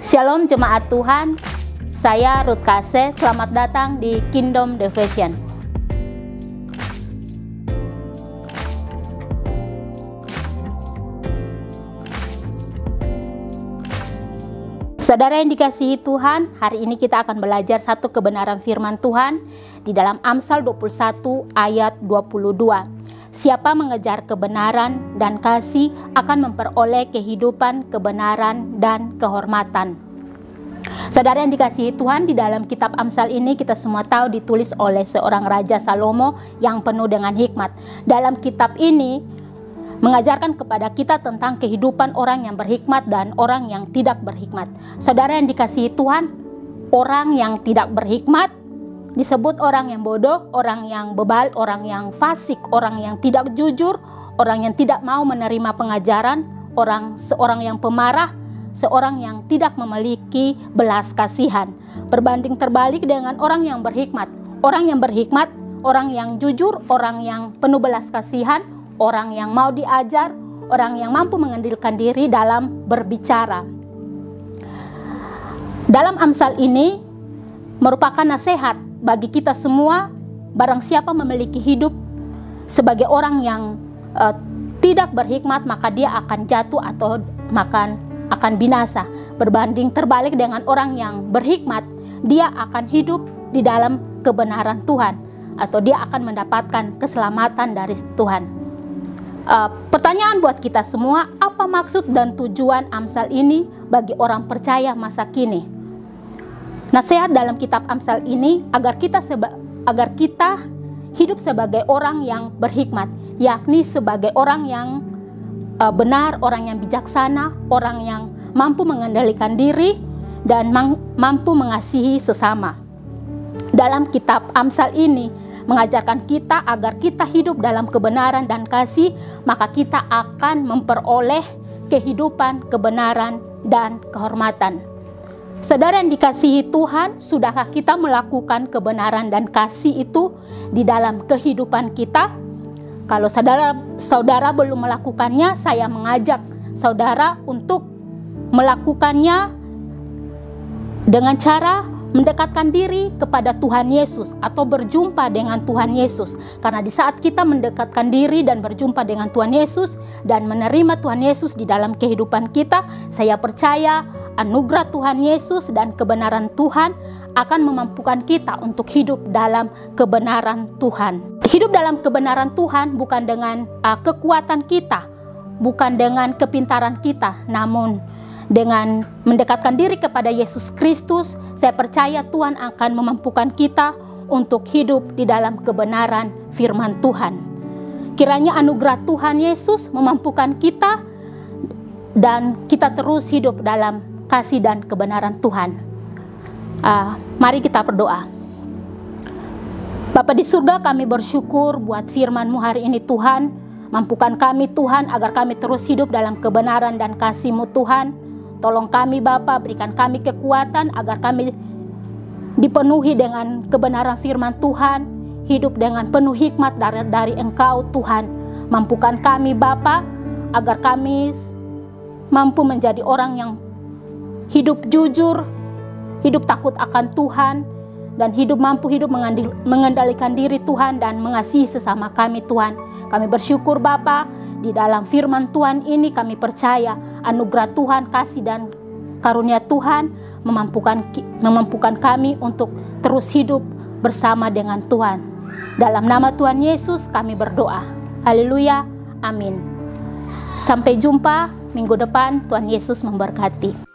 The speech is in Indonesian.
Shalom jemaat Tuhan, saya Ruth Kase, selamat datang di Kingdom Devotion. Saudara yang dikasihi Tuhan, hari ini kita akan belajar satu kebenaran firman Tuhan di dalam Amsal 21 ayat 22. Siapa mengejar kebenaran dan kasih akan memperoleh kehidupan, kebenaran, dan kehormatan. Saudara yang dikasihi Tuhan, di dalam kitab Amsal ini kita semua tahu ditulis oleh seorang Raja Salomo yang penuh dengan hikmat. Dalam kitab ini mengajarkan kepada kita tentang kehidupan orang yang berhikmat dan orang yang tidak berhikmat. Saudara yang dikasihi Tuhan, orang yang tidak berhikmat disebut orang yang bodoh, orang yang bebal, orang yang fasik, orang yang tidak jujur, orang yang tidak mau menerima pengajaran, seorang yang pemarah, seorang yang tidak memiliki belas kasihan. Berbanding terbalik dengan orang yang berhikmat. Orang yang berhikmat, orang yang jujur, orang yang penuh belas kasihan, orang yang mau diajar, orang yang mampu mengendalikan diri dalam berbicara. Dalam Amsal ini merupakan nasihat bagi kita semua. Barang siapa memiliki hidup sebagai orang yang tidak berhikmat, maka dia akan jatuh atau akan binasa. Berbanding terbalik dengan orang yang berhikmat, dia akan hidup di dalam kebenaran Tuhan, atau dia akan mendapatkan keselamatan dari Tuhan. Pertanyaan buat kita semua, apa maksud dan tujuan Amsal ini bagi orang percaya masa kini? Nasihat dalam kitab Amsal ini agar kita hidup sebagai orang yang berhikmat, yakni sebagai orang yang benar, orang yang bijaksana, orang yang mampu mengendalikan diri dan mampu mengasihi sesama. Dalam kitab Amsal ini mengajarkan kita agar kita hidup dalam kebenaran dan kasih, maka kita akan memperoleh kehidupan, kebenaran, dan kehormatan. Saudara yang dikasihi Tuhan, sudahkah kita melakukan kebenaran dan kasih itu di dalam kehidupan kita? Kalau saudara belum melakukannya, saya mengajak saudara untuk melakukannya dengan cara mendekatkan diri kepada Tuhan Yesus atau berjumpa dengan Tuhan Yesus. Karena di saat kita mendekatkan diri dan berjumpa dengan Tuhan Yesus dan menerima Tuhan Yesus di dalam kehidupan kita, saya percaya anugerah Tuhan Yesus dan kebenaran Tuhan akan memampukan kita untuk hidup dalam kebenaran Tuhan. Hidup dalam kebenaran Tuhan bukan dengan kekuatan kita, bukan dengan kepintaran kita, namun dengan mendekatkan diri kepada Yesus Kristus. Saya percaya Tuhan akan memampukan kita untuk hidup di dalam kebenaran firman Tuhan. Kiranya anugerah Tuhan Yesus memampukan kita dan kita terus hidup dalam kasih dan kebenaran Tuhan. Mari kita berdoa. Bapa di surga, kami bersyukur buat firman-Mu hari ini Tuhan. Mampukan kami Tuhan agar kami terus hidup dalam kebenaran dan kasih-Mu Tuhan. Tolong kami Bapa, berikan kami kekuatan agar kami dipenuhi dengan kebenaran firman Tuhan, hidup dengan penuh hikmat dari Engkau Tuhan. Mampukan kami Bapa agar kami mampu menjadi orang yang hidup jujur, hidup takut akan Tuhan, dan mampu hidup mengendalikan diri Tuhan dan mengasihi sesama kami Tuhan. Kami bersyukur Bapa, di dalam firman Tuhan ini kami percaya anugerah Tuhan, kasih dan karunia Tuhan memampukan kami untuk terus hidup bersama dengan Tuhan. Dalam nama Tuhan Yesus kami berdoa. Haleluya, amin. Sampai jumpa minggu depan, Tuhan Yesus memberkati.